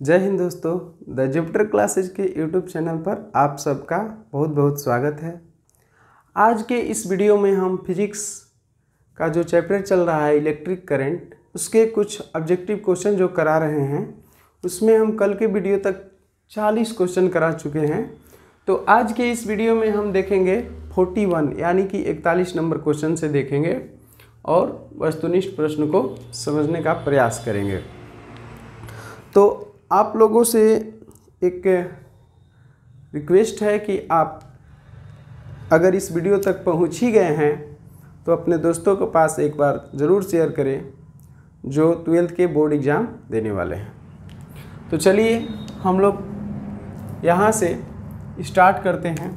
जय हिंद दोस्तों, the Jupiter classes के यूट्यूब चैनल पर आप सबका बहुत बहुत स्वागत है। आज के इस वीडियो में हम फिजिक्स का जो चैप्टर चल रहा है इलेक्ट्रिक करंट, उसके कुछ ऑब्जेक्टिव क्वेश्चन जो करा रहे हैं, उसमें हम कल के वीडियो तक 40 क्वेश्चन करा चुके हैं। तो आज के इस वीडियो में हम देखेंगे 41 यानी कि 41 नंबर क्वेश्चन से देखेंगे और वस्तुनिष्ठ प्रश्न को समझने का प्रयास करेंगे। तो आप लोगों से एक रिक्वेस्ट है कि आप अगर इस वीडियो तक पहुंच ही गए हैं तो अपने दोस्तों के पास एक बार ज़रूर शेयर करें जो 12th के बोर्ड एग्ज़ाम देने वाले हैं। तो चलिए हम लोग यहाँ से स्टार्ट करते हैं।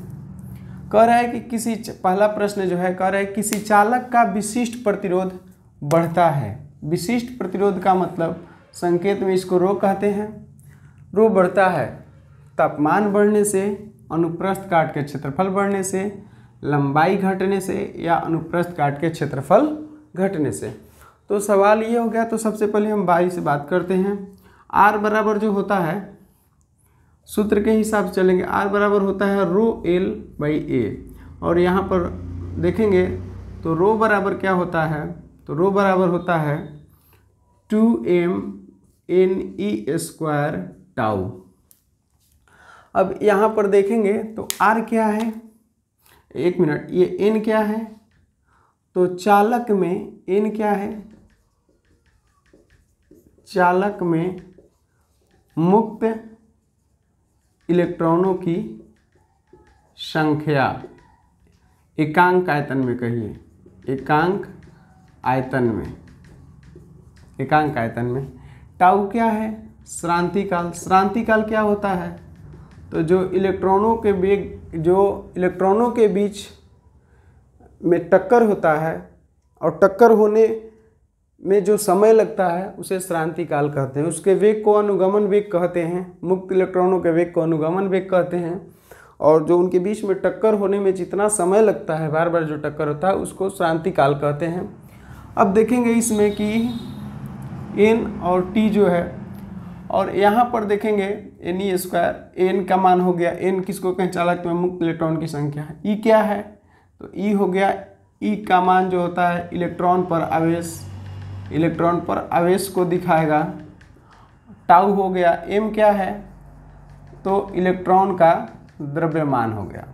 कह रहा है कि पहला प्रश्न जो है कह रहा है किसी चालक का विशिष्ट प्रतिरोध बढ़ता है। विशिष्ट प्रतिरोध का मतलब संकेत में इसको रो कहते हैं। रो बढ़ता है तापमान बढ़ने से, अनुप्रस्थ काट के क्षेत्रफल बढ़ने से, लंबाई घटने से या अनुप्रस्थ काट के क्षेत्रफल घटने से। तो सवाल ये हो गया। तो सबसे पहले हम बाई से बात करते हैं। आर बराबर जो होता है सूत्र के हिसाब से चलेंगे। आर बराबर होता है रो एल बाई ए, और यहाँ पर देखेंगे तो रो बराबर क्या होता है, तो रो बराबर होता है 2m NE स्क्वायर टाउ। अब यहाँ पर देखेंगे तो R क्या है, एक मिनट, ये N क्या है, तो चालक में N क्या है, चालक में मुक्त इलेक्ट्रॉनों की संख्या एकांक आयतन में, कहिए एकांक आयतन में, एकांक आयतन में। टाउ क्या है, श्रांतिकाल। श्रांतिकाल क्या होता है, तो जो इलेक्ट्रॉनों के वेग, जो इलेक्ट्रॉनों के बीच में टक्कर होता है और टक्कर होने में जो समय लगता है उसे श्रांतिकाल कहते हैं। उसके वेग को अनुगमन वेग कहते हैं। मुक्त इलेक्ट्रॉनों के वेग को अनुगमन वेग कहते हैं, और जो उनके बीच में टक्कर होने में जितना समय लगता है, बार बार जो टक्कर होता है, उसको श्रांतिकाल कहते हैं। अब देखेंगे इसमें कि N और T जो है, और यहाँ पर देखेंगे NE स्क्वायर, N का मान हो गया, N किसको कहें, चालक में मुक्त इलेक्ट्रॉन की संख्या है। E क्या है, तो E हो गया, E का मान जो होता है इलेक्ट्रॉन पर आवेश, इलेक्ट्रॉन पर आवेश को दिखाएगा। टाउ हो गया, M क्या है, तो इलेक्ट्रॉन का द्रव्यमान हो गया।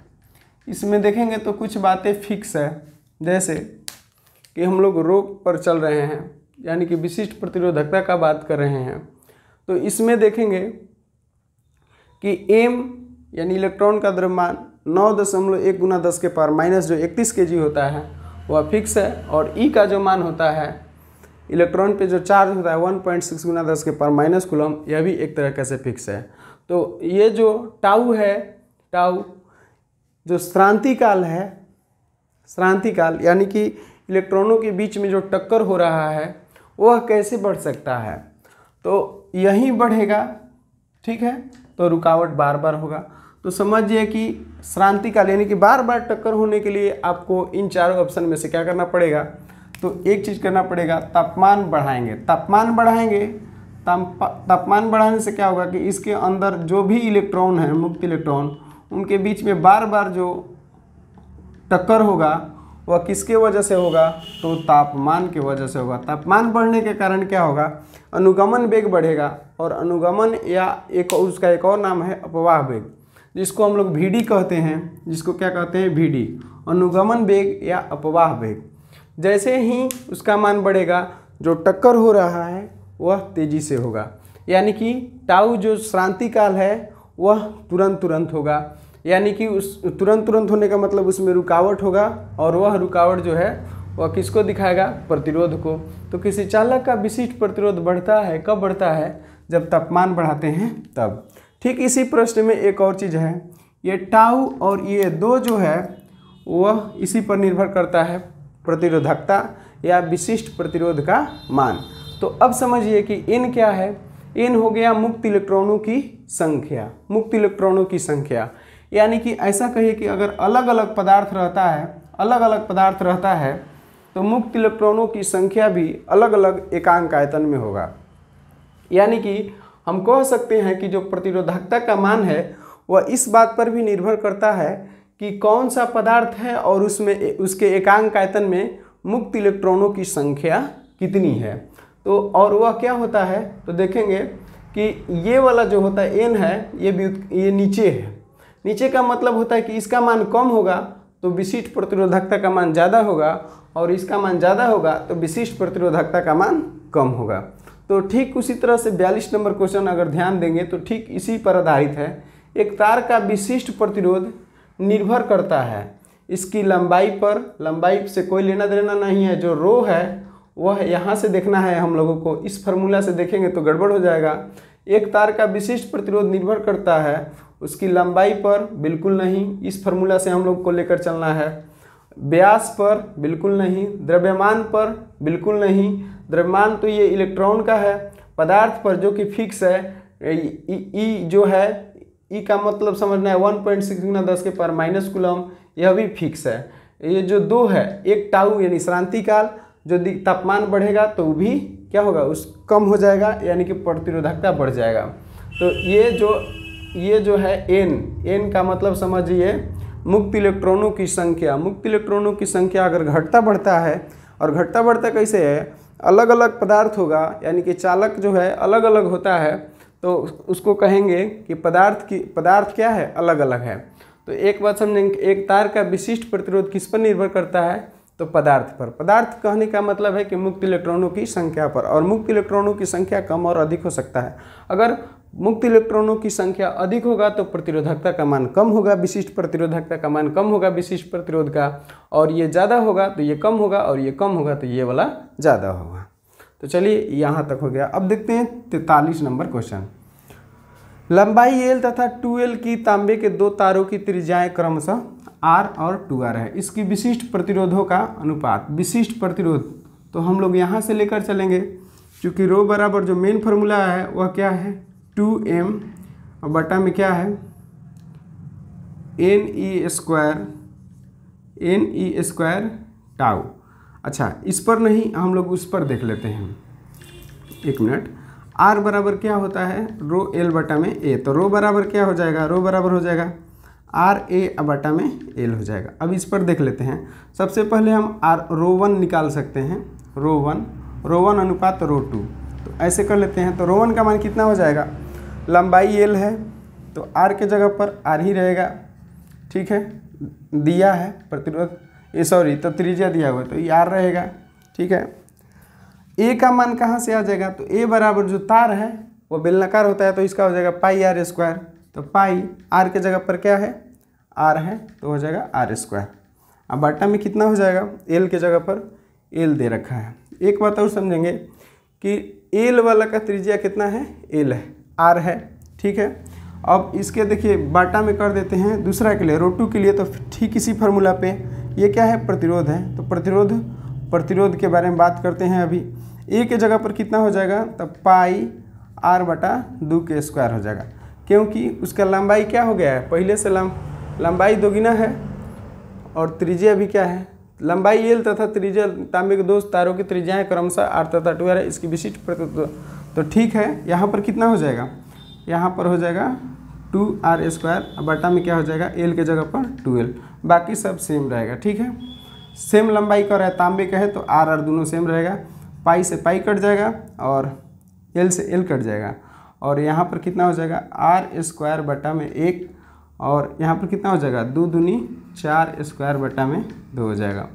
इसमें देखेंगे तो कुछ बातें फिक्स है, जैसे कि हम लोग रो पर चल रहे हैं यानी कि विशिष्ट प्रतिरोधकता का बात कर रहे हैं। तो इसमें देखेंगे कि m यानी इलेक्ट्रॉन का द्रव्यमान 9.1 गुना 10 के पावर माइनस जो 31 kg होता है वह फिक्स है, और E का जो मान होता है इलेक्ट्रॉन पे जो चार्ज होता है 1.6 गुना 10 के पावर माइनस कूलम, यह भी एक तरह से फिक्स है। तो ये जो टाउ है, टाउ जो श्रांतिकाल है, श्रांतिकाल यानी कि इलेक्ट्रॉनों के बीच में जो टक्कर हो रहा है वह कैसे बढ़ सकता है, तो यहीं बढ़ेगा, ठीक है। तो रुकावट बार बार होगा। तो समझिए कि श्रांतिकाल यानी कि बार बार टक्कर होने के लिए आपको इन चारों ऑप्शन में से क्या करना पड़ेगा, तो एक चीज़ करना पड़ेगा, तापमान बढ़ाएंगे। तापमान बढ़ाएंगे, तापमान बढ़ाने से क्या होगा कि इसके अंदर जो भी इलेक्ट्रॉन है, मुक्त इलेक्ट्रॉन, उनके बीच में बार बार जो टक्कर होगा वह किसके वजह से होगा, तो तापमान की वजह से होगा। तापमान बढ़ने के कारण क्या होगा, अनुगमन वेग बढ़ेगा, और अनुगमन या एक उसका एक और नाम है अपवाह वेग, जिसको हम लोग VD कहते हैं, जिसको क्या कहते हैं, VD, अनुगमन वेग या अपवाह वेग। जैसे ही उसका मान बढ़ेगा, जो टक्कर हो रहा है वह तेज़ी से होगा, यानी कि टाउ जो श्रांतिकाल है वह तुरंत होगा, यानी कि उस तुरंत होने का मतलब उसमें रुकावट होगा, और वह रुकावट जो है वह किसको दिखाएगा, प्रतिरोध को। तो किसी चालक का विशिष्ट प्रतिरोध बढ़ता है, कब बढ़ता है, जब तापमान बढ़ाते हैं तब। ठीक इसी प्रश्न में एक और चीज़ है, ये टाउ और ये दो जो है वह इसी पर निर्भर करता है, प्रतिरोधकता या विशिष्ट प्रतिरोध का मान। तो अब समझिए कि N क्या है, N हो गया मुक्त इलेक्ट्रॉनों की संख्या, मुक्त इलेक्ट्रॉनों की संख्या, यानी कि ऐसा कहिए कि अगर अलग अलग पदार्थ रहता है, अलग अलग पदार्थ रहता है, तो मुक्त इलेक्ट्रॉनों की संख्या भी अलग अलग एकांक आयतन में होगा। यानी कि हम कह सकते हैं कि जो प्रतिरोधकता का मान है वह इस बात पर भी निर्भर करता है कि कौन सा पदार्थ है और उसमें उसके एकांक आयतन में मुक्त इलेक्ट्रॉनों की संख्या कितनी है। तो और वह क्या होता है, तो देखेंगे कि ये वाला जो होता है n है, ये नीचे है। नीचे का मतलब होता है कि इसका मान कम होगा तो विशिष्ट प्रतिरोधकता का मान ज़्यादा होगा, और इसका मान ज़्यादा होगा तो विशिष्ट प्रतिरोधकता का मान कम होगा। तो ठीक उसी तरह से 42 नंबर क्वेश्चन अगर ध्यान देंगे तो ठीक इसी पर आधारित है। एक तार का विशिष्ट प्रतिरोध निर्भर करता है इसकी लंबाई पर। लंबाई से कोई लेना देना नहीं है, जो रो है वह यहाँ से देखना है हम लोगों को। इस फार्मूला से देखेंगे तो गड़बड़ हो जाएगा। एक तार का विशिष्ट प्रतिरोध निर्भर करता है उसकी लंबाई पर, बिल्कुल नहीं, इस फार्मूला से हम लोग को लेकर चलना है। व्यास पर बिल्कुल नहीं, द्रव्यमान पर बिल्कुल नहीं, द्रव्यमान तो ये इलेक्ट्रॉन का है। पदार्थ पर जो कि फिक्स है, ई जो है, ई का मतलब समझना है 1.6 × 10⁻⁻⁻ कूलम, यह भी फिक्स है। ये जो 2 है, एक टाउ यानी श्रांति काल, जो तापमान बढ़ेगा तो वो भी क्या होगा, उस कम हो जाएगा, यानी कि प्रतिरोधकता बढ़ जाएगा। तो ये जो है n का मतलब समझिए मुक्त इलेक्ट्रॉनों की संख्या। मुक्त इलेक्ट्रॉनों की संख्या अगर घटता बढ़ता है, और घटता बढ़ता कैसे है, अलग अलग पदार्थ होगा, यानी कि चालक जो है अलग अलग होता है, तो उसको कहेंगे कि पदार्थ क्या है, अलग अलग है। तो एक बात समझेंगे, एक तार का विशिष्ट प्रतिरोध किस पर निर्भर करता है, तो पदार्थ पर। पदार्थ कहने का मतलब है कि मुक्त इलेक्ट्रॉनों की संख्या पर, और मुक्त इलेक्ट्रॉनों की संख्या कम और अधिक हो सकता है। अगर मुक्त इलेक्ट्रॉनों की संख्या अधिक होगा तो प्रतिरोधकता का मान कम होगा, विशिष्ट प्रतिरोधकता का मान कम होगा विशिष्ट प्रतिरोध का, और ये ज़्यादा होगा तो ये कम होगा, और ये कम होगा तो ये वाला ज़्यादा होगा। तो चलिए यहाँ तक हो गया। अब देखते हैं 43 नंबर क्वेश्चन। लंबाई L तथा 2L की तांबे के 2 तारों की त्रिज्याएं क्रमशः R और 2R है। इसकी विशिष्ट प्रतिरोधों का अनुपात। विशिष्ट प्रतिरोध तो हम लोग यहाँ से लेकर चलेंगे, क्योंकि रो बराबर जो मेन फार्मूला है वह क्या है, 2m और बटा में क्या है, ne स्क्वायर टाउ। अच्छा, इस पर नहीं, हम लोग उस पर देख लेते हैं, एक मिनट। R बराबर क्या होता है, रो L बटा में A। तो रो बराबर क्या हो जाएगा, रो बराबर हो जाएगा RA बटा में L हो जाएगा। अब इस पर देख लेते हैं। सबसे पहले हम रो1 निकाल सकते हैं, रो1 अनुपात रो2। तो ऐसे कर लेते हैं। तो रो1 का मान कितना हो जाएगा, लंबाई L है तो R के जगह पर R ही रहेगा, ठीक है, दिया है प्रतिरोध, तो त्रिज्या दिया हुआ है तो ये R रहेगा, ठीक है। A का मान कहाँ से आ जाएगा, तो A बराबर जो तार है वो बेलनाकार होता है, तो इसका हो जाएगा पाई R स्क्वायर। तो पाई R के जगह पर क्या है, R है, तो हो जाएगा R स्क्वायर। अब बटा में कितना हो जाएगा, L के जगह पर L दे रखा है। एक बात और समझेंगे कि L वाला का त्रिज्या कितना है, L है, R है, ठीक है। अब इसके देखिए बाटा में कर देते हैं दूसरा के लिए, रो2 के लिए, तो ठीक इसी फार्मूला पे ये क्या है, प्रतिरोध है। तो प्रतिरोध के बारे में बात करते हैं अभी। A के जगह पर कितना हो जाएगा, तब पाई R बटा 2 के स्क्वायर हो जाएगा, क्योंकि उसका लंबाई क्या हो गया है, पहले से लंबाई दोगुना है और त्रिज्या भी क्या है, लंबाई L तथा त्रिज्या तांबे के 2 तारों की त्रिज्याएं क्रमशः R तथा 2R है। इसकी विशिष्ट प्रतिरोध तो ठीक है, यहाँ पर कितना हो जाएगा, यहाँ पर हो जाएगा 2R स्क्वायर, बटा में क्या हो जाएगा, L के जगह पर 2L, बाकी सब सेम रहेगा, ठीक है। सेम लंबाई का है, तांबे का है तो R दोनों सेम रहेगा, पाई से पाई कट जाएगा और L से L कट जाएगा, और यहाँ पर कितना हो जाएगा, R स्क्वायर बटा में 1, और यहाँ पर कितना हो जाएगा, 2 दूनी 4 स्क्वायर बटा में 2 हो जाएगा।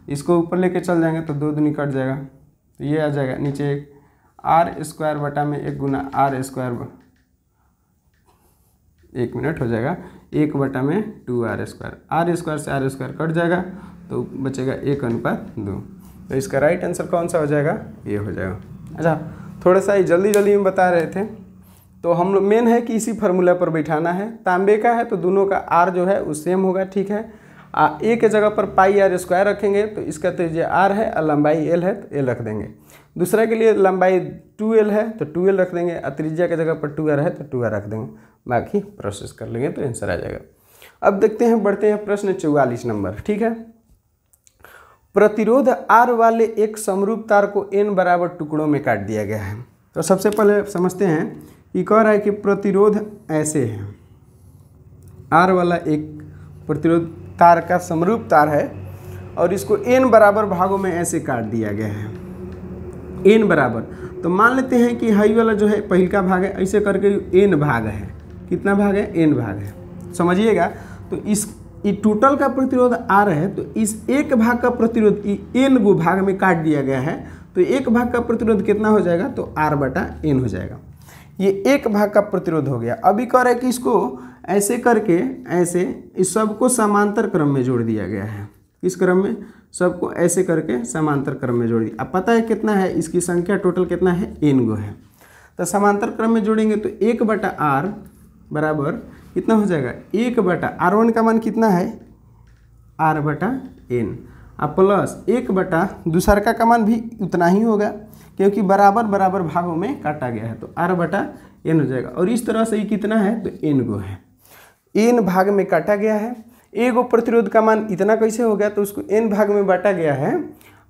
इसको ऊपर लेके चल जाएंगे तो 2 दूनी कट जाएगा, तो ये आ जाएगा नीचे 1 R स्क्वायर बटा में 1 गुना R स्क्वायर, 1 मिनट हो जाएगा 1 बटा में 2R स्क्वायर, R स्क्वायर से R स्क्वायर कट जाएगा तो बचेगा 1:2। तो इसका राइट आंसर कौन सा हो जाएगा, ये हो जाएगा। अच्छा, थोड़ा सा जल्दी में बता रहे थे, तो हम लोग मेन है कि इसी फार्मूला पर बैठाना है। तांबे का है तो दोनों का R जो है वो सेम होगा, ठीक है। A के जगह पर पाई R स्क्वायर रखेंगे तो इसका त्रिज्या R है और लंबाई L है तो L रख देंगे। दूसरा के लिए लंबाई 2L है तो 2L रख देंगे, और त्रिज्या के जगह पर 2R है तो 2R रख देंगे, बाकी प्रोसेस कर लेंगे तो आंसर आ जाएगा। अब देखते हैं, बढ़ते हैं प्रश्न 44 नंबर, ठीक है। प्रतिरोध R वाले एक समरूप तार को N बराबर टुकड़ों में काट दिया गया है। तो सबसे पहले समझते हैं ये कह रहा है कि प्रतिरोध ऐसे है, आर वाला एक प्रतिरोध तार का समरूप तार है और इसको n बराबर भागों में ऐसे काट दिया गया है, n बराबर। तो मान लेते हैं कि हाई वाला जो है पहिल का भाग है, ऐसे करके n भाग है, कितना भाग है, n भाग है, समझिएगा। तो इस टोटल का प्रतिरोध R है, तो इस एक भाग का प्रतिरोध n गो भाग में काट दिया गया है, तो एक भाग का प्रतिरोध कितना हो जाएगा, तो R बटा n हो जाएगा। ये एक भाग का प्रतिरोध हो गया। अभी कह रहा है कि इसको ऐसे करके ऐसे इस सबको समांतर क्रम में जोड़ दिया गया है। किस क्रम में, सबको ऐसे करके समांतर क्रम में जोड़ दिया। अब पता है कितना है, इसकी संख्या टोटल कितना है, n गो है। तो समांतर क्रम में जोड़ेंगे तो 1 बटा R बराबर कितना हो जाएगा, 1 बटा R1 का मान कितना है, R बटा n, अब प्लस 1 बटा दूसरा का मान भी उतना ही होगा क्योंकि बराबर बराबर भागों में काटा गया है, तो R बटा n हो जाएगा। और इस तरह से ये कितना है, तो n गो है, n भाग में काटा गया है। एगो प्रतिरोध का मान इतना कैसे हो गया, तो उसको n भाग में बांटा गया है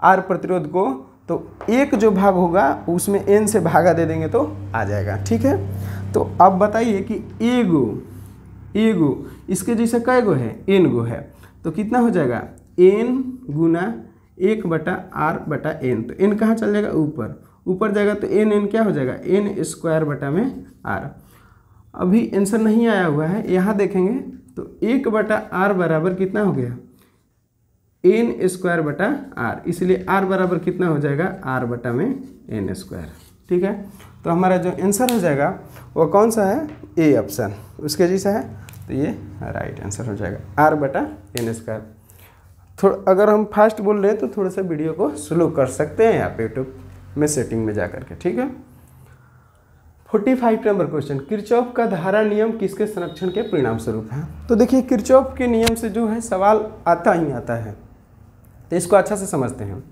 R प्रतिरोध को, तो एक जो भाग होगा उसमें n से भागा दे देंगे तो आ जाएगा, ठीक है। तो अब बताइए कि एगो इसके जैसे कै गो है, n गो है, तो कितना हो जाएगा, n गुना 1 बटा R बटा n। तो n कहाँ चल जाएगा, ऊपर जाएगा, तो n क्या हो जाएगा, n स्क्वायर बटा में R। अभी आंसर नहीं आया हुआ है, यहाँ देखेंगे तो 1 बटा R बराबर कितना हो गया, n स्क्वायर बटा R, इसलिए R बराबर कितना हो जाएगा, R बटा में n स्क्वायर, ठीक है। तो हमारा जो आंसर हो जाएगा वो कौन सा है, ए ऑप्शन उसके जैसा है, तो ये राइट आंसर हो जाएगा, R बटा n स्क्वायर। थोड़ा अगर हम फास्ट बोल रहे हैं तो थोड़ा सा वीडियो को स्लो कर सकते हैं आप यूट्यूब में सेटिंग में जा करके, ठीक है। 45 नंबर क्वेश्चन, किरचॉफ का धारा नियम किसके संरक्षण के परिणाम स्वरूप है। तो देखिए किरचॉफ के नियम से जो है सवाल आता ही आता है, तो इसको अच्छा से समझते हैं।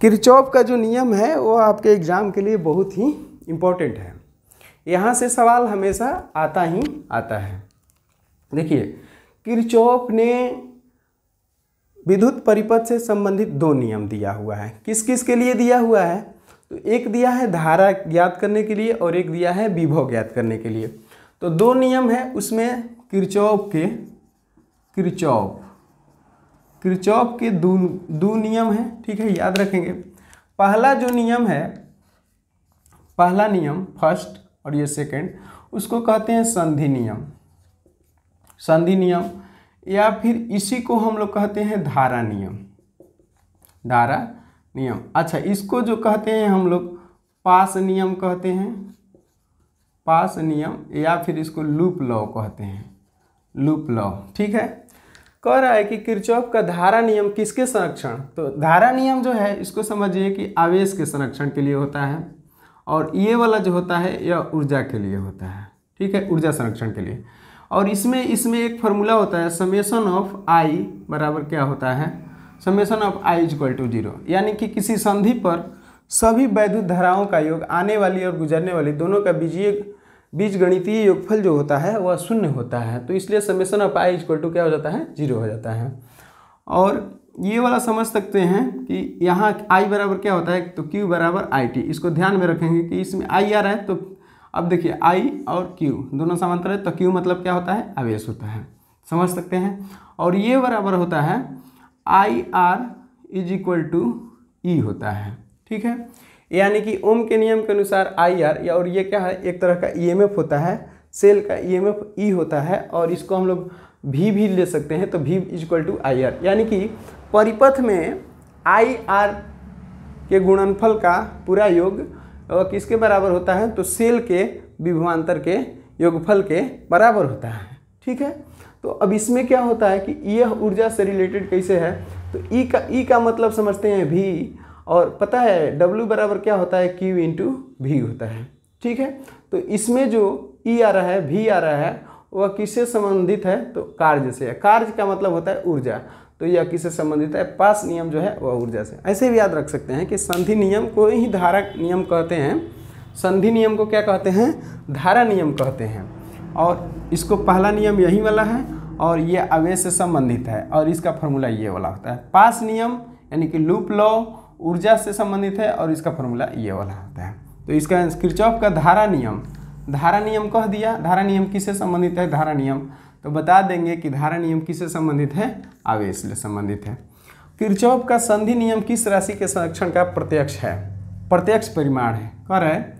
किरचॉफ का जो नियम है वो आपके एग्जाम के लिए बहुत ही इम्पोर्टेंट है, यहाँ से सवाल हमेशा आता ही आता है। देखिए किरचॉफ ने विद्युत परिपथ से संबंधित दो नियम दिया हुआ है। किस किस के लिए दिया हुआ है, तो एक दिया है धारा ज्ञात करने के लिए और एक दिया है विभव ज्ञात करने के लिए। तो दो नियम है उसमें, किरचॉफ के दो नियम है, ठीक है, याद रखेंगे। पहला जो नियम है, पहला नियम फर्स्ट और ये सेकंड, उसको कहते हैं संधि नियम, या फिर इसी को हम लोग कहते हैं धारा नियम। अच्छा, इसको जो कहते हैं हम लोग पास नियम कहते हैं, पास नियम, या फिर इसको लूप लॉ कहते हैं, लूप लॉ, ठीक है। कह रहा है कि किरचॉफ का धारा नियम किसके संरक्षण, तो धारा नियम जो है इसको समझिए कि आवेश के संरक्षण के लिए होता है, और ये वाला जो होता है यह ऊर्जा के लिए होता है, ठीक है, ऊर्जा संरक्षण के लिए। और इसमें एक फार्मूला होता है, समेशन ऑफ आई बराबर क्या होता है, summation of I equal to 0, यानी कि किसी संधि पर सभी वैद्युत धाराओं का योग, आने वाली और गुजरने वाली दोनों का बीजगणितीय योगफल जो होता है वह शून्य होता है। तो इसलिए summation of I equal to क्या हो जाता है, 0 हो जाता है। और ये वाला समझ सकते हैं कि यहाँ आई बराबर क्या होता है, तो क्यू बराबर आई टी। इसको ध्यान में रखेंगे कि इसमें आई आ रहा है, तो अब देखिए आई और क्यू दोनों समांतर है, तो क्यू मतलब क्या होता है, आवेश होता है, समझ सकते हैं। और ये बराबर होता है I R is equal to E होता है, ठीक है, यानी कि ओम के नियम के अनुसार आई आर, या और ये क्या है, एक तरह का ईएमएफ होता है, सेल का ईएमएफ ई होता है, और इसको हम लोग भी ले सकते हैं, तो भी is equal to I R, यानी कि परिपथ में आई आर के गुणनफल का पूरा योग किसके बराबर होता है, तो सेल के विभवांतर के योगफल के बराबर होता है, ठीक है। तो अब इसमें क्या होता है कि यह ऊर्जा से रिलेटेड कैसे है, तो ई का मतलब समझते हैं भी, और पता है W बराबर क्या होता है, Q इंटू भी होता है, ठीक है। तो इसमें जो ई आ रहा है, भी आ रहा है, वह किससे संबंधित है, तो कार्य से है। कार्य का मतलब होता है ऊर्जा, तो यह किससे संबंधित है, पास नियम जो है वह ऊर्जा से। ऐसे भी याद रख सकते हैं कि संधि नियम को ही धारा नियम कहते हैं, संधि नियम को क्या कहते हैं, धारा नियम कहते हैं। और इसको पहला नियम यही वाला है, और ये आवेश से संबंधित है, और इसका फॉर्मूला ये वाला होता है। पास नियम यानी कि लूप लॉ ऊर्जा से संबंधित है, और इसका फॉर्मूला ये वाला होता है। तो इसका किरचॉफ का धारा नियम धारा नियम कह दिया। धारा नियम किससे संबंधित है? धारा नियम। तो बता देंगे कि धारा नियम किससे संबंधित है? आवेश से संबंधित है। किरचॉफ का संधि नियम किस राशि के संरक्षण का प्रत्यक्ष है? प्रत्यक्ष परिमाण है। कह रहे हैं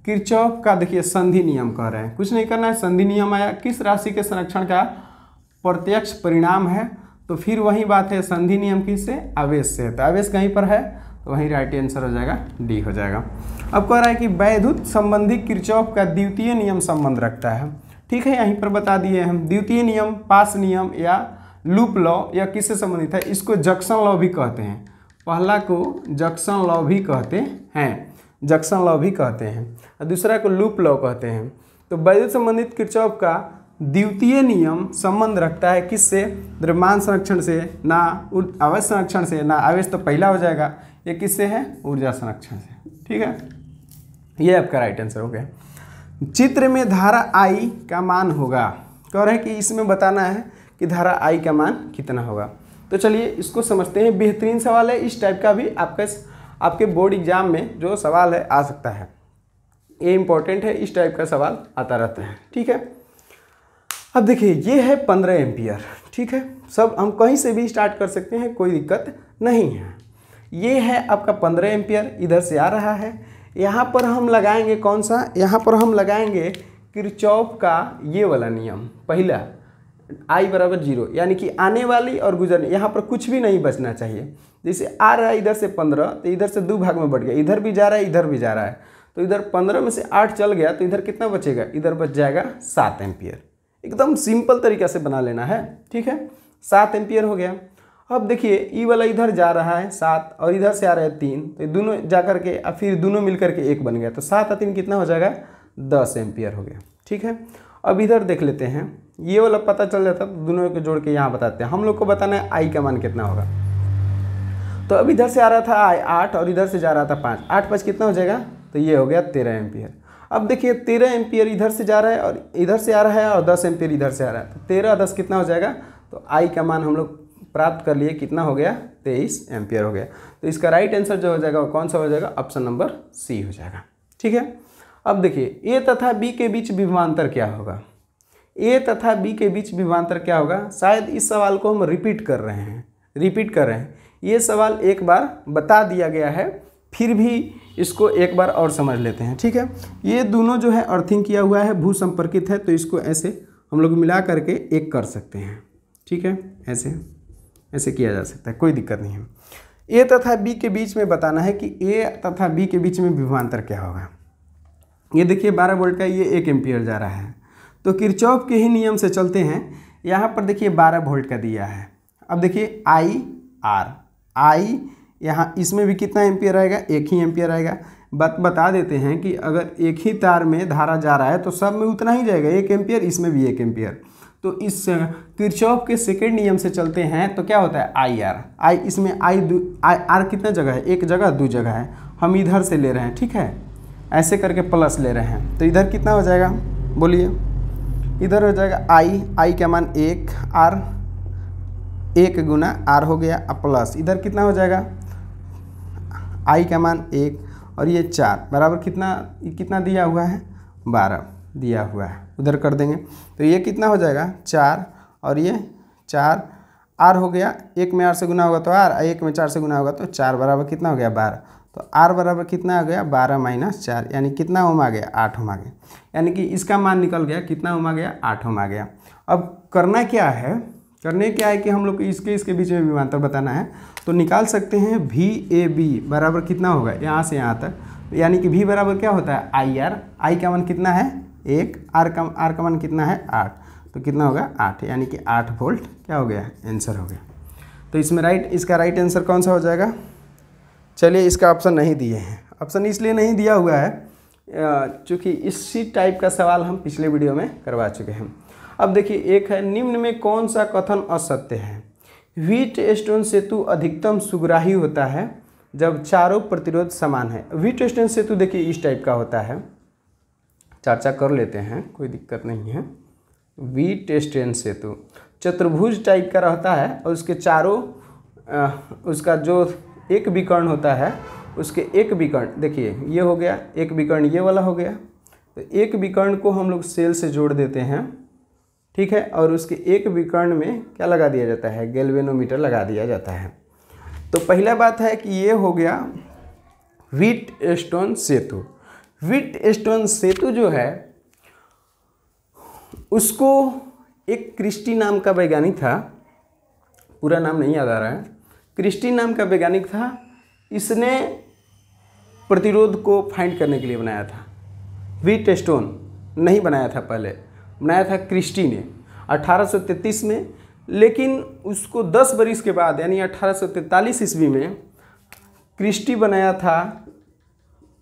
किरचॉफ का, देखिए संधि नियम कह रहे हैं, कुछ नहीं करना है, संधि नियम आया, किस राशि के संरक्षण का प्रत्यक्ष परिणाम है? तो फिर वही बात है, संधि नियम किससे? आवेश से। तो आवेश कहीं पर है तो वहीं राइट आंसर हो जाएगा, डी हो जाएगा। अब कह रहा है कि वैद्युत संबंधी किरचॉफ का द्वितीय नियम संबंध रखता है। ठीक है, यहीं पर बता दिए हम। द्वितीय नियम पास नियम या लूप लॉ या किससे संबंधित है? इसको जंक्शन लॉ भी कहते हैं। पहला को जंक्शन लॉ भी कहते हैं, जंक्शन लॉ भी कहते हैं, और दूसरा को लूप लॉ कहते हैं। तो वैद्युत संबंधित किरचॉफ का द्वितीय नियम संबंध रखता है किससे? द्रव्यमान संरक्षण से, ना आवेश संरक्षण से, ना आवेश तो पहला हो जाएगा, ये किससे है? ऊर्जा संरक्षण से। ठीक है, ये आपका राइट आंसर हो गया। चित्र में धारा I का मान होगा। कह रहे हैं कि इसमें बताना है कि धारा I का मान कितना होगा। तो चलिए इसको समझते हैं। बेहतरीन सवाल है, इस टाइप का भी आपके बोर्ड एग्जाम में जो सवाल है आ सकता है। ये इंपॉर्टेंट है, इस टाइप का सवाल आता रहता है। ठीक है, अब देखिए ये है 15 एम्पियर। ठीक है, सब हम कहीं से भी स्टार्ट कर सकते हैं, कोई दिक्कत नहीं है। ये है आपका 15 एम्पियर, इधर से आ रहा है। यहाँ पर हम लगाएंगे कौन सा? यहाँ पर हम लगाएंगे किरचॉफ का ये वाला नियम, पहला I बराबर 0, यानी कि आने वाली और गुजरने, यहाँ पर कुछ भी नहीं बचना चाहिए। जैसे आ रहा है इधर से 15, तो इधर से 2 भाग में बढ़ गया, इधर भी जा रहा है इधर भी जा रहा है, तो इधर 15 में से 8 चल गया, तो इधर कितना बचेगा? इधर बच जाएगा 7 एम्पियर। एकदम सिंपल तरीका से बना लेना है। ठीक है, 7 एम्पियर हो गया। अब देखिए ई वाला इधर जा रहा है 7 और इधर से आ रहा है 3, तो दोनों जा करके अब फिर दोनों मिल करके 1 बन गया, तो 7 और 3 कितना हो जाएगा? 10 एम्पियर हो गया। ठीक है, अब इधर देख लेते हैं, ये वाला पता चल जाता तो दोनों को जोड़ के यहाँ बताते हैं। हम लोग को बताना है I का मान कितना होगा। तो अब इधर से आ रहा था I 8 और इधर से जा रहा था 5, 8 5 कितना हो जाएगा? तो ये हो गया 13 एम्पियर। अब देखिए 13 एम्पियर इधर से जा रहा है और इधर से आ रहा है और 10 एम्पियर इधर से आ रहा है, तो 13 10 कितना हो जाएगा? तो I का मान हम लोग प्राप्त कर लिए, कितना हो गया? 23 एम्पियर हो गया। तो इसका राइट आंसर जो हो जाएगा वो कौन सा हो जाएगा? ऑप्शन नंबर सी हो जाएगा। ठीक है, अब देखिए ए तथा बी के बीच विभवांतर क्या होगा? ए तथा बी के बीच विभवांतर क्या होगा? शायद इस सवाल को हम रिपीट कर रहे हैं। ये सवाल एक बार बता दिया गया है, फिर भी इसको एक बार और समझ लेते हैं। ठीक है, ये दोनों जो है अर्थिंग किया हुआ है, भू संपर्कित है, तो इसको ऐसे हम लोग मिला करके एक कर सकते हैं। ठीक है, ऐसे किया जा सकता है, कोई दिक्कत नहीं है। ए तथा बी के बीच में बताना है कि ए तथा बी के बीच में विभवांतर क्या होगा। ये देखिए 12 वोल्ट का ये 1 एम्पियर जा रहा है, तो किरचॉफ के ही नियम से चलते हैं। यहाँ पर देखिए 12 वोल्ट का दिया है। अब देखिए I यहाँ इसमें भी कितना एम्पियर आएगा? 1 ही एम्पियर आएगा। बता देते हैं कि अगर एक ही तार में धारा जा रहा है तो सब में उतना ही जाएगा, 1 एम्पियर, इसमें भी 1 एम्पियर। तो इस किरचॉफ के सेकेंड नियम से चलते हैं तो क्या होता है? I इसमें R कितना जगह है? 1 जगह 2 जगह है, हम इधर से ले रहे हैं। ठीक है, ऐसे करके प्लस ले रहे हैं, तो इधर कितना हो जाएगा? बोलिए, इधर हो जाएगा I का मान 1, R 1 गुना R हो गया, प्लस इधर कितना हो जाएगा? I का मान 1 और ये 4 बराबर कितना दिया हुआ है? 12 दिया हुआ है, उधर कर देंगे तो ये कितना हो जाएगा? 4 और ये 4 R हो गया, 1 में R से गुना होगा तो R, 1 में 4 से गुना होगा तो 4 बराबर कितना हो गया? 12। तो R बराबर कितना आ गया? 12 माइनस 4, यानी कितना ओम आ गया? 8 ओम आ गया, यानी कि इसका मान निकल गया, कितना ओम आ गया? 8 ओम आ गया। अब करना क्या है कि हम लोग को इसके बीच में विभवांतर बताना है, तो निकाल सकते हैं VAB बराबर कितना होगा? यहाँ से यहाँ तक, यानी कि V बराबर क्या होता है? IR। I का मान कितना है? 1, R का मान कितना है? 8, तो कितना होगा? 8, यानी कि 8 वोल्ट क्या हो गया? आंसर हो गया। तो इसमें इसका राइट आंसर कौन सा हो जाएगा? चलिए, इसका ऑप्शन नहीं दिए हैं। ऑप्शन इसलिए नहीं दिया हुआ है क्योंकि इसी टाइप का सवाल हम पिछले वीडियो में करवा चुके हैं। अब देखिए एक है, निम्न में कौन सा कथन असत्य है? व्हीटस्टोन सेतु अधिकतम सुग्राही होता है जब चारों प्रतिरोध समान है। व्हीटस्टोन सेतु देखिए इस टाइप का होता है, चर्चा कर लेते हैं, कोई दिक्कत नहीं है। व्हीटस्टोन सेतु चतुर्भुज टाइप का रहता है और उसके चारों उसका जो एक विकर्ण होता है, उसके एक विकर्ण देखिए ये हो गया, एक विकर्ण ये वाला हो गया, तो एक विकर्ण को हम लोग सेल से जोड़ देते हैं, ठीक है, और उसके एक विकर्ण में क्या लगा दिया जाता है, गैल्वेनोमीटर लगा दिया जाता है। तो पहला बात है कि ये हो गया व्हीटस्टोन सेतु। व्हीटस्टोन सेतु जो है उसको एक क्रिस्टी नाम का वैज्ञानिक था, पूरा नाम नहीं याद आ रहा है, क्रिस्टी नाम का वैज्ञानिक था, इसने प्रतिरोध को फाइंड करने के लिए बनाया था। व्हीटस्टोन नहीं बनाया था, पहले बनाया था क्रिस्टी ने 1833 में, लेकिन उसको 10 बरिस के बाद यानी 1843 ईस्वी में क्रिस्टी बनाया था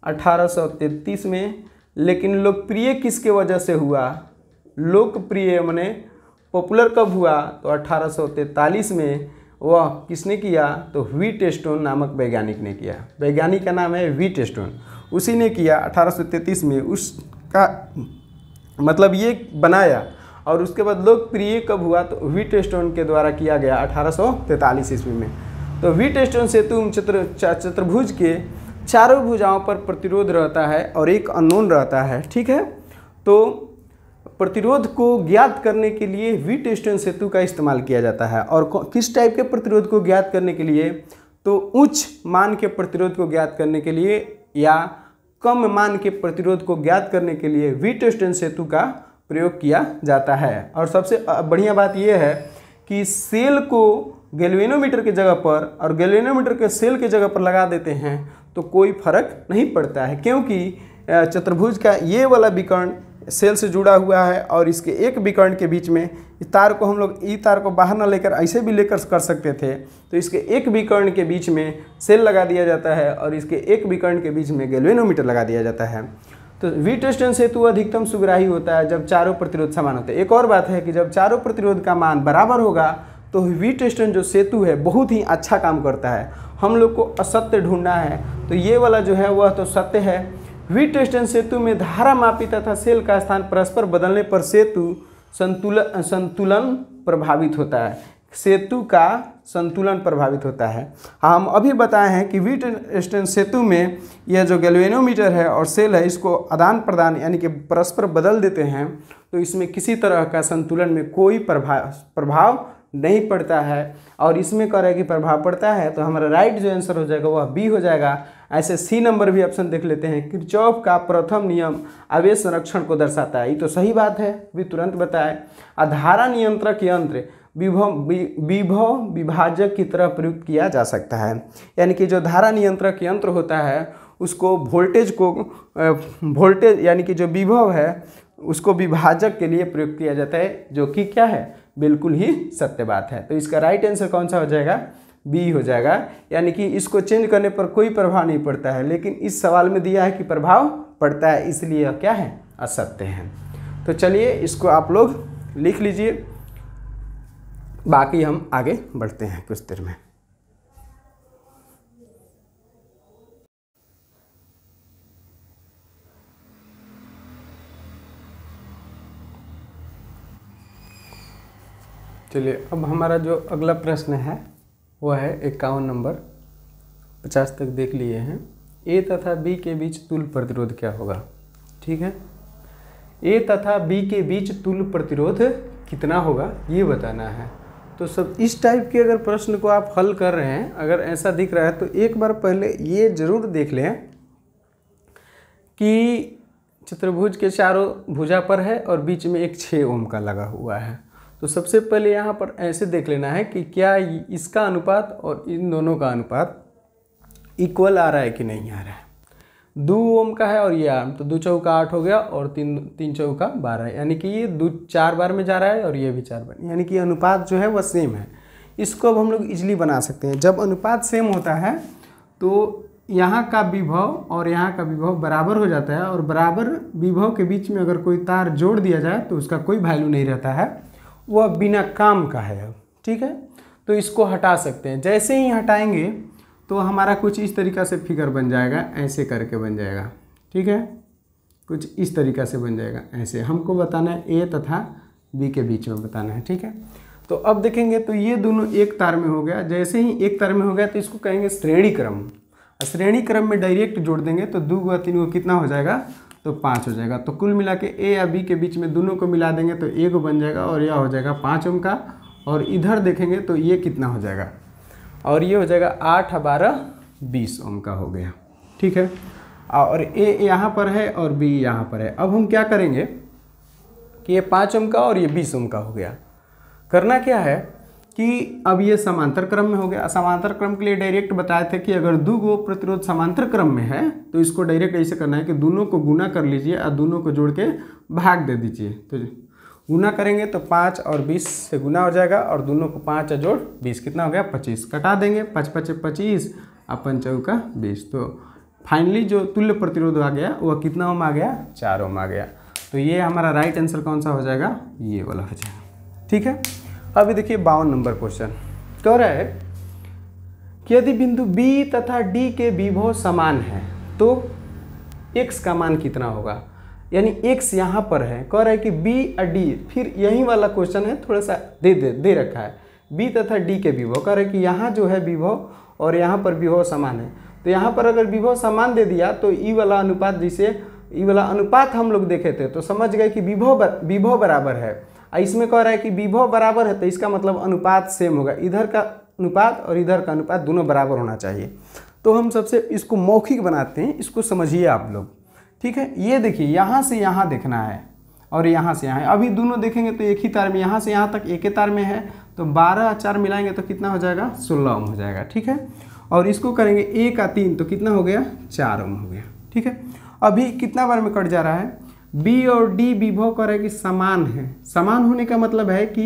1833 में। लेकिन लोकप्रिय किसके वजह से हुआ, लोकप्रिय माने पॉपुलर कब हुआ, तो 1843 में वह किसने किया, तो व्हीटस्टोन नामक वैज्ञानिक ने किया। वैज्ञानिक का नाम है व्हीटस्टोन, उसी ने किया 1833 में। उसका मतलब ये बनाया और उसके बाद लोकप्रिय कब हुआ, तो व्हीटस्टोन के द्वारा किया गया 1843 ईस्वी में। तो व्हीटस्टोन सेतु चतुर्भुज के चारों भुजाओं पर प्रतिरोध रहता है और एक अननोन रहता है, ठीक है। तो प्रतिरोध को ज्ञात करने के लिए व्हीटस्टोन सेतु का इस्तेमाल किया जाता है। और किस टाइप के प्रतिरोध को ज्ञात करने के लिए, तो उच्च मान के प्रतिरोध को ज्ञात करने के लिए या कम मान के प्रतिरोध को ज्ञात करने के लिए व्हीटस्टोन सेतु का प्रयोग किया जाता है। और सबसे बढ़िया बात यह है कि सेल को गैल्वेनोमीटर की जगह पर और गैल्वेनोमीटर के सेल की जगह पर लगा देते हैं तो कोई फर्क नहीं पड़ता है, क्योंकि चतुर्भुज का ये वाला विकर्ण सेल से जुड़ा हुआ है और इसके एक विकर्ण के बीच में इस तार को हम लोग ई तार को बाहर ना लेकर ऐसे भी लेकर कर सकते थे। तो इसके एक विकर्ण के बीच में सेल लगा दिया जाता है और इसके एक विकर्ण के बीच में गैल्वेनोमीटर लगा दिया जाता है। तो व्हीटस्टोन सेतु अधिकतम सुग्राही होता है जब चारों प्रतिरोध समान होते हैं। एक और बात है कि जब चारों प्रतिरोध का मान बराबर होगा तो व्हीटस्टोन जो सेतु है बहुत ही अच्छा काम करता है। हम लोग को असत्य ढूंढना है तो ये वाला जो है वह तो सत्य है। व्हीटस्टोन सेतु में धारा मापी तथा सेल का स्थान परस्पर बदलने पर सेतु संतुलन प्रभावित होता है, सेतु का संतुलन प्रभावित होता है। हम अभी बताए हैं कि व्हीटस्टोन सेतु में यह जो गैल्वेनोमीटर है और सेल है इसको आदान प्रदान यानी कि परस्पर बदल देते हैं तो इसमें किसी तरह का संतुलन में कोई प्रभाव नहीं पड़ता है। और इसमें कह रहा है कि प्रभाव पड़ता है तो हमारा राइट जो आंसर हो जाएगा वह बी हो जाएगा। ऐसे सी नंबर भी ऑप्शन देख लेते हैं। किरचॉफ का प्रथम नियम आवेश संरक्षण को दर्शाता है, ये तो सही बात है, भी तुरंत बताए। धारा नियंत्रक यंत्र विभव विभाजक की तरह प्रयुक्त किया जा सकता है, यानी कि जो धारा नियंत्रक यंत्र होता है उसको वोल्टेज यानी कि जो विभव है उसको विभाजक के लिए प्रयुक्त किया जाता है, जो कि क्या है, बिल्कुल ही सत्य बात है। तो इसका राइट आंसर कौन सा हो जाएगा, बी हो जाएगा। यानी कि इसको चेंज करने पर कोई प्रभाव नहीं पड़ता है, लेकिन इस सवाल में दिया है कि प्रभाव पड़ता है, इसलिए यह क्या है, असत्य है। तो चलिए इसको आप लोग लिख लीजिए, बाकी हम आगे बढ़ते हैं कुछ देर में। चलिए अब हमारा जो अगला प्रश्न है वह है 51 नंबर, 50 तक देख लिए हैं। ए तथा बी के बीच तुल्य प्रतिरोध क्या होगा, ठीक है। ए तथा बी के बीच तुल्य प्रतिरोध कितना होगा ये बताना है। तो सब इस टाइप के अगर प्रश्न को आप हल कर रहे हैं, अगर ऐसा दिख रहा है तो एक बार पहले ये जरूर देख लें कि चतुर्भुज के चारों भुजा पर है और बीच में एक 6 ओम का लगा हुआ है। तो सबसे पहले यहाँ पर ऐसे देख लेना है कि क्या इसका अनुपात और इन दोनों का अनुपात इक्वल आ रहा है कि नहीं आ रहा है। 2 ओम का है और ये 8, तो 2 चौका 8 हो गया और 3 चौका 12, यानी कि ये 4 बार में जा रहा है और ये भी 4 बार, यानी कि अनुपात जो है वह सेम है। इसको अब हम लोग इजीली बना सकते हैं। जब अनुपात सेम होता है तो यहाँ का विभव और यहाँ का विभव बराबर हो जाता है, और बराबर विभव के बीच में अगर कोई तार जोड़ दिया जाए तो उसका कोई वैल्यू नहीं रहता है, वह बिना काम का है, ठीक है। तो इसको हटा सकते हैं। जैसे ही हटाएंगे तो हमारा कुछ इस तरीक़ा से फिगर बन जाएगा, ऐसे करके बन जाएगा, ठीक है, कुछ इस तरीक़ा से बन जाएगा। ऐसे हमको बताना है ए तथा बी के बीच में बताना है, ठीक है। तो अब देखेंगे तो ये दोनों एक तार में हो गया। जैसे ही एक तार में हो गया तो इसको कहेंगे श्रेणी क्रम। श्रेणी क्रम में डायरेक्ट जोड़ देंगे तो 2 × 3 कितना हो जाएगा, तो 5 हो जाएगा। तो कुल मिला के ए या बी के बीच में दोनों को मिला देंगे तो 1 बन जाएगा और यह हो जाएगा 5 ओम का। और इधर देखेंगे तो ये कितना हो जाएगा, और ये हो जाएगा 8 12 20 ओम का हो गया। ठीक है, और ए यहाँ पर है और बी यहाँ पर है। अब हम क्या करेंगे कि ये 5 ओम का और ये 20 ओम का हो गया। करना क्या है कि अब ये समांतर क्रम में हो गया। समांतर क्रम के लिए डायरेक्ट बताए थे कि अगर दो गो प्रतिरोध समांतर क्रम में है तो इसको डायरेक्ट ऐसे करना है कि दोनों को गुना कर लीजिए और दोनों को जोड़ के भाग दे दीजिए। तो गुना करेंगे तो 5 और 20 से गुना हो जाएगा और दोनों को 5 जोड़ 20 कितना हो गया 25। कटा देंगे 5 5 25 अपन चौका 20। तो फाइनली जो तुल्य प्रतिरोध आ गया वह कितना ओम आ गया 4 ओम आ गया। तो ये हमारा राइट आंसर कौन सा हो जाएगा, ये वाला हो जाएगा। ठीक है, अभी देखिए 52 नंबर क्वेश्चन कह रहा है कि यदि बिंदु B तथा D के विभव समान है तो x का मान कितना होगा। यानी x यहाँ पर है, कह रहा है कि B और D, फिर यही वाला क्वेश्चन है, थोड़ा सा दे रखा है B तथा D के विभव। कह रहा है कि यहाँ जो है विभव और यहाँ पर विभव समान है। तो यहाँ पर अगर विभव समान दे दिया तो ई वाला अनुपात, जिसे ई वाला अनुपात हम लोग देखे थे तो समझ गए कि विभव बराबर है। इसमें कह रहा है कि विभव बराबर है तो इसका मतलब अनुपात सेम होगा, इधर का अनुपात और इधर का अनुपात दोनों बराबर होना चाहिए। तो हम सबसे इसको मौखिक बनाते हैं, इसको समझिए आप लोग। ठीक है, ये देखिए यहाँ से यहाँ देखना है और यहाँ से यहाँ है। अभी दोनों देखेंगे तो एक ही तार में, यहाँ से यहाँ तक एक ही तार में है तो 12 4 मिलाएंगे तो कितना हो जाएगा 16 ओम हो जाएगा। ठीक है, और इसको करेंगे 1 और 3 तो कितना हो गया 4 ओम हो गया। ठीक है, अभी कितना बार में कट जा रहा है, बी और डी विभव कर है कि समान है। समान होने का मतलब है कि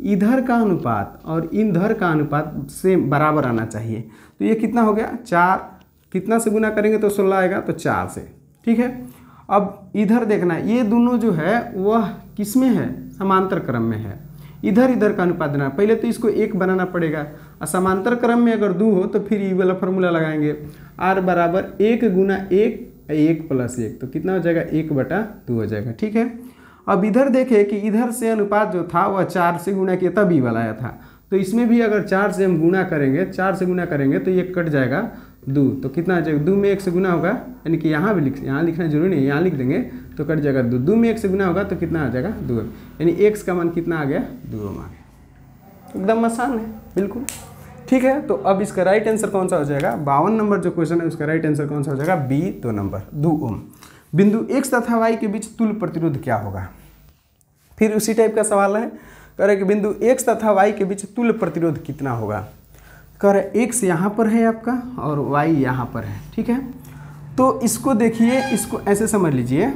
इधर का अनुपात और इधर का अनुपात से बराबर आना चाहिए। तो ये कितना हो गया 4, कितना से गुना करेंगे तो 16 आएगा तो 4 से। ठीक है, अब इधर देखना है, ये दोनों जो है वह किस में है, समांतर क्रम में है। इधर का अनुपात देना, पहले तो इसको 1 बनाना पड़ेगा और समांतर क्रम में अगर 2 हो तो फिर ये वाला फॉर्मूला लगाएंगे, r बराबर 1 गुना 1 1 प्लस 1 तो कितना हो जाएगा 1/2 हो जाएगा। ठीक है, अब इधर देखें कि इधर से अनुपात जो था वह 4 से गुना किया तब ई वाला आया था। तो इसमें भी अगर 4 से हम गुना करेंगे, 4 से गुना करेंगे तो ये कट जाएगा 2 तो कितना आ जाएगा 2 में 1 से गुना होगा, यानी कि यहाँ भी यहाँ लिखना जरूरी नहीं, यहाँ लिख देंगे तो कट जाएगा 2। 2 में 1 से गुना होगा तो कितना आ जाएगा 2, यानी x का मान कितना आ गया 2 ओम आ गया। एकदम आसान है बिल्कुल। ठीक है, तो अब इसका राइट आंसर कौन सा हो जाएगा, 52 नंबर जो क्वेश्चन है उसका राइट आंसर कौन सा हो जाएगा, बी 2 नंबर 2 ओम। बिंदु x तथा y के बीच तुल्य प्रतिरोध क्या होगा। फिर उसी टाइप का सवाल है, कह रहे कि बिंदु x तथा y के बीच तुल्य प्रतिरोध कितना होगा। कह रहे x यहाँ पर है आपका और y यहाँ पर है। ठीक है, तो इसको देखिए, इसको ऐसे समझ लीजिए,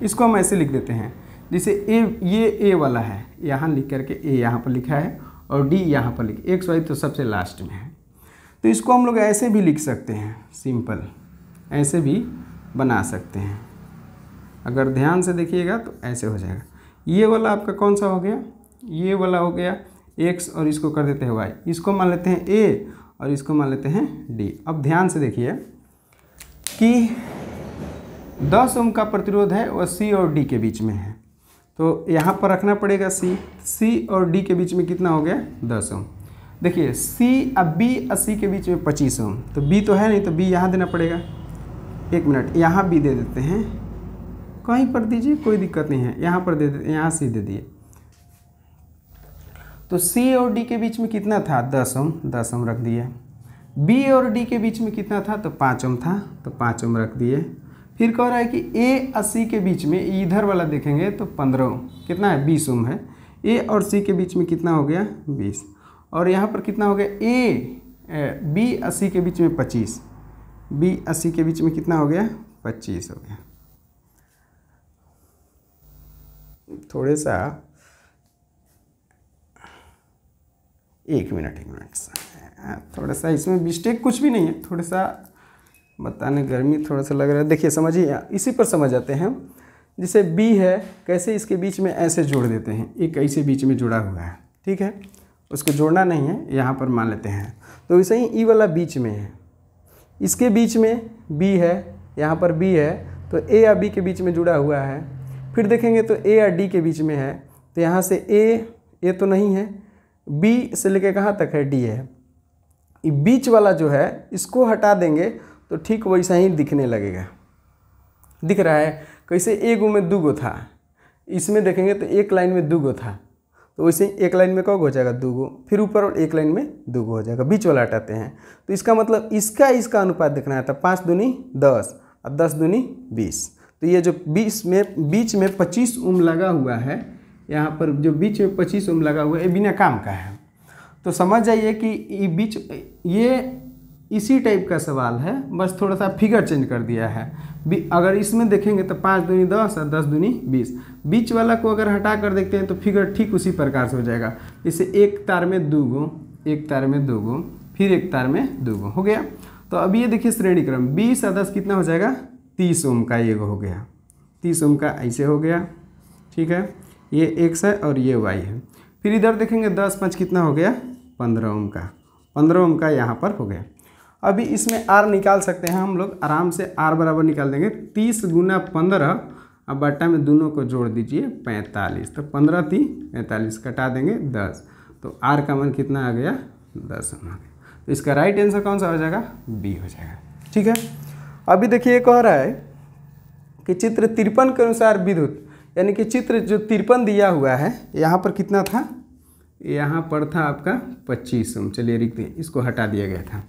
इसको हम ऐसे लिख देते हैं जैसे ये a वाला है, यहाँ लिख करके a यहाँ पर लिखा है और d यहाँ पर लिख, x y तो सबसे लास्ट में है। तो इसको हम लोग ऐसे भी लिख सकते हैं, सिंपल ऐसे भी बना सकते हैं। अगर ध्यान से देखिएगा तो ऐसे हो जाएगा। ये वाला आपका कौन सा हो गया, ये वाला हो गया x और इसको कर देते हैं y, इसको मान लेते हैं a और इसको मान लेते हैं d। अब ध्यान से देखिए कि 10 ओम का प्रतिरोध है वह c और d के बीच में है। तो यहाँ पर रखना पड़ेगा c और d के बीच में कितना हो गया 10 ओम। देखिए c अब b और c के बीच में 25 ओम, तो b तो है नहीं तो b यहाँ देना पड़ेगा। 1 मिनट, यहाँ b दे देते हैं, कहीं पर दीजिए कोई दिक्कत नहीं है, यहाँ पर दे देते, यहाँ c दे दिए। तो c और d के बीच में कितना था 10 ओम, 10 ओम रख दिए। b और d के बीच में कितना था तो 5 ओम था, तो 5 ओम रख दिए। फिर कह रहा है कि a और c के बीच में, इधर वाला देखेंगे तो 15 ओम, कितना है 20 ओम है। a और c के बीच में कितना हो गया 20, और यहाँ पर कितना हो गया b और c के बीच में 25, b और c के बीच में कितना हो गया 25 हो गया। थोड़े सा एक मिनट थोड़ा सा इसमें मिस्टेक कुछ भी नहीं है, थोड़ा सा बताने गर्मी थोड़ा सा लग रहा है। देखिए समझिए, इसी पर समझ जाते हैं। जैसे b है, कैसे इसके बीच में ऐसे जोड़ देते हैं, एक ऐसे बीच में जुड़ा हुआ है। ठीक है, उसको जोड़ना नहीं है, यहाँ पर मान लेते हैं। तो वैसे ही ई वाला बीच में है, इसके बीच में b है, यहाँ पर b है, तो a या b के बीच में जुड़ा हुआ है। फिर देखेंगे तो a या d के बीच में है, तो यहाँ से a तो नहीं है, b से लेके कहाँ तक है d है। ये बीच वाला जो है इसको हटा देंगे तो ठीक वैसा ही दिखने लगेगा। दिख रहा है। कैसे एक में 2 गो था, इसमें देखेंगे तो एक लाइन में 2 गो था, तो वैसे एक लाइन में कब हो जाएगा 2 गो, फिर ऊपर और एक लाइन में 2 गो हो जाएगा, बीच वाला हटाते हैं। तो इसका मतलब इसका अनुपात देखना है, तो 5 दूनी 10 और 10 दूनी 20। तो ये जो बीच में 25 ओम लगा हुआ है, यहाँ पर जो बीच में 25 ओम लगा हुआ है, ये बिना काम का है। तो समझ जाइए कि ये इसी टाइप का सवाल है, बस थोड़ा सा फिगर चेंज कर दिया है। अगर इसमें देखेंगे तो 5 दूनी 10 और 10 दूनी 20, बीच वाला को अगर हटा कर देखते हैं तो फिगर ठीक उसी प्रकार से हो जाएगा। जैसे एक तार में 2 गो, एक तार में 2 गो, फिर एक तार में 2 गो हो गया। तो अब ये देखिए श्रेणी क्रम 20 और 10 कितना हो जाएगा, 30 ओम का ये हो गया, 30 ओम का ऐसे हो गया, ठीक है। ये x है और ये y है। फिर इधर देखेंगे 10 5 कितना हो गया, 15 ओम का, 15 ओम का यहाँ पर हो गया। अभी इसमें R निकाल सकते हैं हम लोग, आराम से R बराबर निकाल देंगे 30 गुना 15, अब बट्टा में दोनों को जोड़ दीजिए 45, तो 15 3 45 कटा देंगे 10, तो R का मान कितना आ गया, 10 आ गया। तो इसका राइट आंसर कौन सा हो जाएगा, B हो जाएगा, ठीक है। अभी देखिए कह रहा है कि चित्र 53 के अनुसार विद्युत, यानी कि चित्र जो 53 दिया हुआ है, यहाँ पर कितना था, यहाँ पर था आपका 25 ओम, चलिए लिखते, इसको हटा दिया गया था।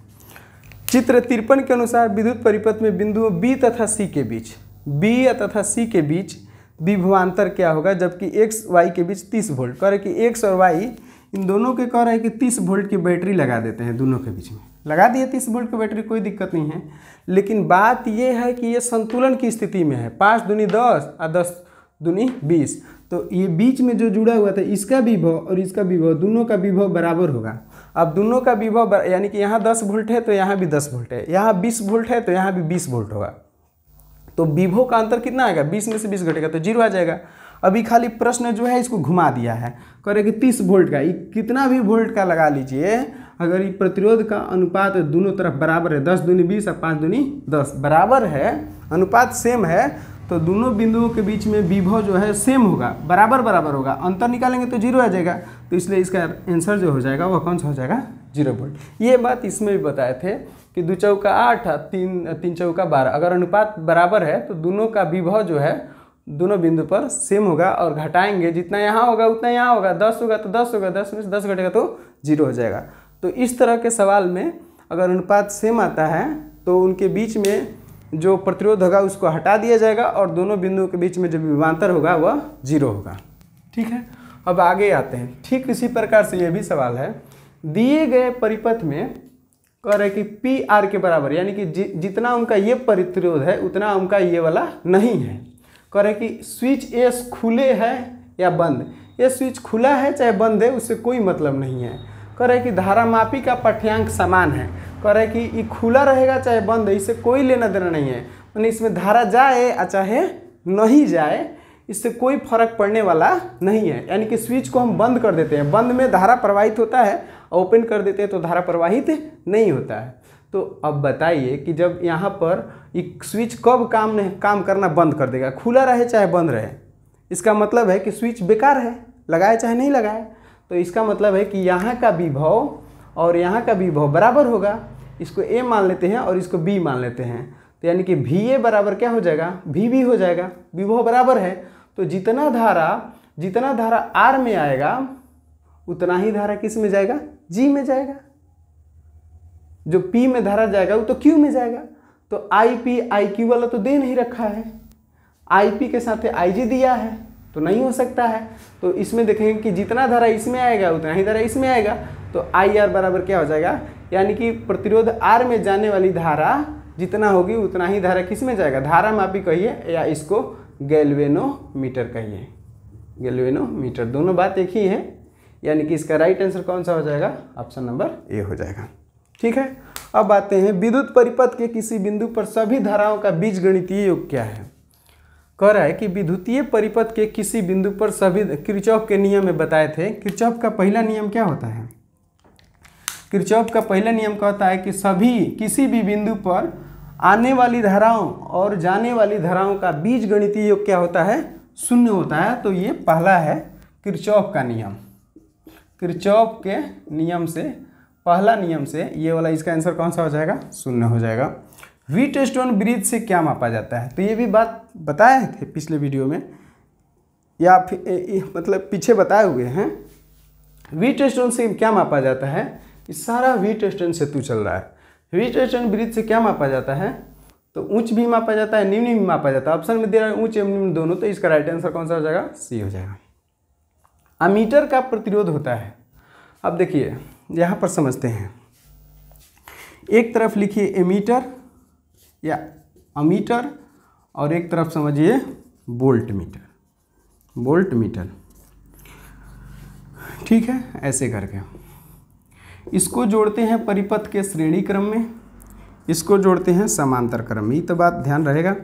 चित्र 53 के अनुसार विद्युत परिपथ में बिंदुओं B तथा C के बीच, B तथा C के बीच विभवांतर क्या होगा, जबकि x y के बीच 30 वोल्ट। कह रहे कि x और y इन दोनों के कह रहे हैं कि 30 वोल्ट की बैटरी लगा देते हैं, दोनों के बीच में लगा दिए 30 वोल्ट की बैटरी, कोई दिक्कत नहीं है। लेकिन बात ये है कि ये संतुलन की स्थिति में है, 5 दूनी 10 और 10 दूनी 20, तो ये बीच में जो जुड़ा हुआ था इसका विभव और इसका विभव, दोनों का विभव बराबर होगा। अब दोनों का विभव यानी कि यहाँ 10 वोल्ट है तो यहाँ भी 10 वोल्ट है, यहाँ 20 वोल्ट है तो यहाँ भी 20 वोल्ट होगा, तो विभव का अंतर कितना आएगा, 20 में से 20 घटेगा तो 0 आ जाएगा। अभी खाली प्रश्न जो है इसको घुमा दिया है, कह रहे कि 30 वोल्ट का, कितना भी वोल्ट का लगा लीजिए, अगर ये प्रतिरोध का अनुपात दोनों तरफ बराबर है, 10 दूनी 20 और 5 दूनी 10 बराबर है, अनुपात सेम है, तो दोनों बिंदुओं के बीच में विभव जो है सेम होगा, बराबर होगा, अंतर निकालेंगे तो 0 आ जाएगा। तो इसलिए इसका आंसर जो हो जाएगा वह कौन सा हो जाएगा, 0 वोल्ट। ये बात इसमें भी बताए थे कि 2 चौका 8 3 चौका 12, अगर अनुपात बराबर है तो दोनों का विभव जो है दोनों बिंदु पर सेम होगा, और घटाएंगे जितना यहाँ होगा उतना यहाँ होगा, 10 होगा तो 10 होगा, 10 में से 10 घटेगा तो 0 हो जाएगा। तो इस तरह के सवाल में अगर अनुपात सेम आता है तो उनके बीच में जो प्रतिरोध होगा उसको हटा दिया जाएगा, और दोनों बिंदुओं के बीच में जो विभवांतर होगा वह 0 होगा, ठीक है। अब आगे आते हैं, ठीक इसी प्रकार से ये भी सवाल है, दिए गए परिपथ में कह रहे कि PR के बराबर, यानी कि जितना उनका ये प्रतिरोध है उतना उनका ये वाला नहीं है। कह रहे कि स्विच S खुले है या बंद, ये स्विच खुला है चाहे बंद है उससे कोई मतलब नहीं है। कह रहे कि धारामापी का पाठ्यांक समान है, कह रहे कि ये खुला रहेगा चाहे बंद है, इससे कोई लेना देना नहीं है, यानी इसमें धारा जाए चाहे नहीं जाए इससे कोई फर्क पड़ने वाला नहीं है। यानी कि स्विच को हम बंद कर देते हैं, बंद में धारा प्रवाहित होता है, ओपन कर देते हैं तो धारा प्रवाहित नहीं होता है। तो अब बताइए कि जब यहाँ पर एक स्विच कब काम करना बंद कर देगा, खुला रहे चाहे बंद रहे, इसका मतलब है कि स्विच बेकार है, लगाए चाहे नहीं लगाए। तो इसका मतलब है कि यहाँ का विभव और यहाँ का विभव बराबर होगा, इसको A मान लेते हैं और इसको B मान लेते हैं, तो यानी कि VA बराबर क्या हो जाएगा, VB हो जाएगा, विभव बराबर है। तो जितना धारा R में आएगा उतना ही धारा किस में जाएगा, G में जाएगा। जो P में धारा जाएगा वो तो Q में जाएगा। तो IP IQ वाला तो दे नहीं रखा है, IP के साथ IG दिया है तो नहीं हो सकता है। तो इसमें देखेंगे कि जितना धारा इसमें आएगा उतना ही धारा इसमें आएगा, तो IR बराबर क्या हो जाएगा, यानी कि प्रतिरोध R में जाने वाली धारा जितना होगी उतना ही धारा किस में जाएगा, धारा मापी कहिए या इसको गैल्वेनोमीटर कहिए, गैल्वेनोमीटर, दोनों बात एक ही है। यानी कि इसका राइट आंसर कौन सा हो जाएगा, ऑप्शन नंबर A हो जाएगा, ठीक है। अब आते हैं विद्युत परिपथ के किसी बिंदु पर सभी धाराओं का बीजगणितीय योग क्या है। कह रहा है कि विद्युतीय परिपथ के किसी बिंदु पर सभी, किरचॉफ के नियम में बताए थे, किरचॉफ का पहला नियम क्या होता है, किरचॉफ का पहला नियम कहता है कि सभी किसी भी बिंदु पर आने वाली धाराओं और जाने वाली धाराओं का बीजगणितीय योग क्या होता है, 0 होता है। तो ये पहला है किरचॉफ का नियम, किरचॉफ के नियम से, पहला नियम से ये वाला, इसका आंसर कौन सा हो जाएगा, 0 हो जाएगा। व्हीट स्टोन ब्रिज से क्या मापा जाता है? तो ये भी बात बताए थे पिछले वीडियो में, या मतलब पीछे बताए हुए हैं। व्हीट स्टोन से क्या मापा जाता है? ये सारा व्हीट स्टोन सेतु चल रहा है। व्हीट स्टोन ब्रिज से क्या मापा जाता है? तो ऊंच भी मापा जाता है, निम्न भी मापा जाता है। ऑप्शन में दे रहा है ऊंच एवं निम्न दोनों, तो इसका राइट आंसर कौन सा हो जाएगा? सी हो जाएगा। अमीटर का प्रतिरोध होता है। अब देखिए यहाँ पर समझते हैं, एक तरफ लिखिए एमीटर या अमीटर और एक तरफ समझिए वोल्ट मीटर, वोल्ट मीटर, ठीक है। ऐसे करके इसको जोड़ते हैं परिपथ के श्रेणी क्रम में, इसको जोड़ते हैं समांतर क्रम में, ये तो बात ध्यान रहेगा,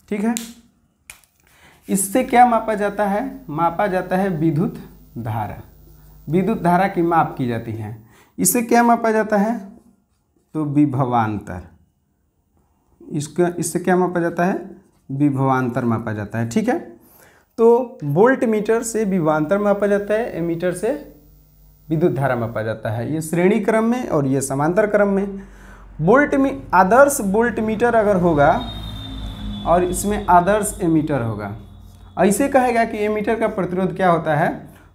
ठीक है। इससे क्या मापा जाता है? मापा जाता है विद्युत धारा, विद्युत धारा की माप की जाती है। इससे क्या मापा जाता है? तो विभवांतर, इससे क्या मापा जाता है? विभवांतर मापा जाता है, ठीक है। तो वोल्ट मीटर से विभवांतर मापा जाता है, एमीटर से विद्युत धारा मापा जाता है। ये श्रेणी क्रम में और ये समांतर क्रम में। आदर्श वोल्ट मीटर अगर होगा और इसमें आदर्श एमीटर होगा, ऐसे कहेगा कि एमीटर का प्रतिरोध क्या होता है,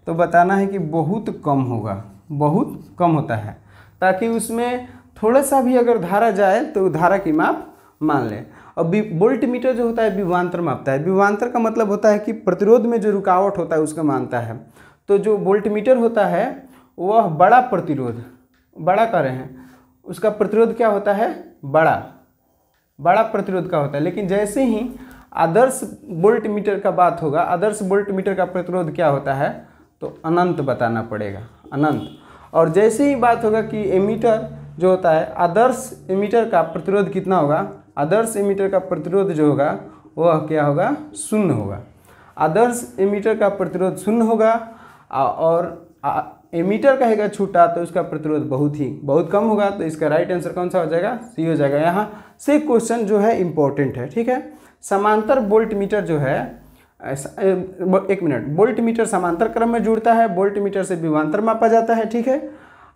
तो बताना है कि बहुत कम होगा, बहुत कम होता है, ताकि उसमें थोड़ा सा भी अगर धारा जाए तो धारा की माप मान लें। और वोल्ट मीटर जो होता है विभवांतर मापता है। विभवांतर का मतलब होता है कि प्रतिरोध में जो रुकावट होता है उसका मानता है। तो जो वोल्ट मीटर होता है वह बड़ा प्रतिरोध, बड़ा कर रहे हैं, उसका प्रतिरोध क्या होता है? बड़ा प्रतिरोध का होता है। लेकिन जैसे ही आदर्श वोल्ट मीटर का बात होगा, आदर्श वोल्ट मीटर का प्रतिरोध क्या होता है? तो अनंत बताना पड़ेगा, अनंत। और जैसे ही बात होगा कि एमीटर जो होता है, आदर्श एमीटर का प्रतिरोध कितना होगा? आदर्श एमीटर का प्रतिरोध जो होगा वह क्या होगा? शून्य होगा। आदर्श एमीटर का प्रतिरोध शून्य होगा और एमीटर कहेगा छोटा तो इसका प्रतिरोध बहुत कम होगा। तो इसका राइट आंसर कौन सा हो जाएगा? सी हो जाएगा। यहाँ से क्वेश्चन जो है इम्पोर्टेंट है, ठीक है। समांतर वोल्ट मीटर जो है, एक मिनट, वोल्ट मीटर समांतर क्रम में जुड़ता है, वोल्ट मीटर से विभवांतर मापा जाता है, ठीक है।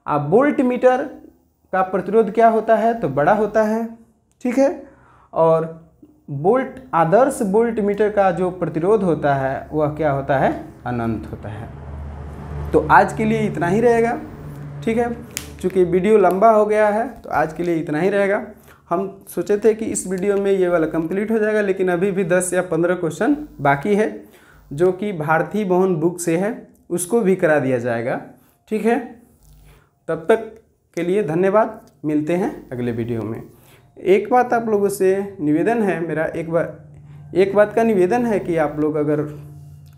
अब वोल्ट मीटर का प्रतिरोध क्या होता है? तो बड़ा होता है, ठीक है। और आदर्श वोल्ट मीटर का जो प्रतिरोध होता है वह क्या होता है? अनंत होता है। तो आज के लिए इतना ही रहेगा, ठीक है। चूँकि वीडियो लंबा हो गया है तो आज के लिए इतना ही रहेगा। हम सोचे थे कि इस वीडियो में ये वाला कंप्लीट हो जाएगा, लेकिन अभी भी 10 या 15 क्वेश्चन बाकी है जो कि भारती भवन बुक से है, उसको भी करा दिया जाएगा, ठीक है। तब तक के लिए धन्यवाद, मिलते हैं अगले वीडियो में। एक बात आप लोगों से निवेदन है मेरा, एक बात का निवेदन है कि आप लोग अगर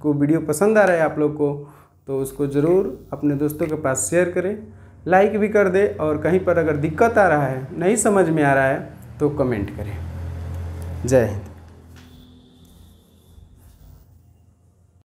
को वीडियो पसंद आ रहा है आप लोग को, तो उसको ज़रूर अपने दोस्तों के पास शेयर करें, लाइक भी कर दे, और कहीं पर अगर दिक्कत आ रहा है, नहीं समझ में आ रहा है तो कमेंट करें। जय हिंद।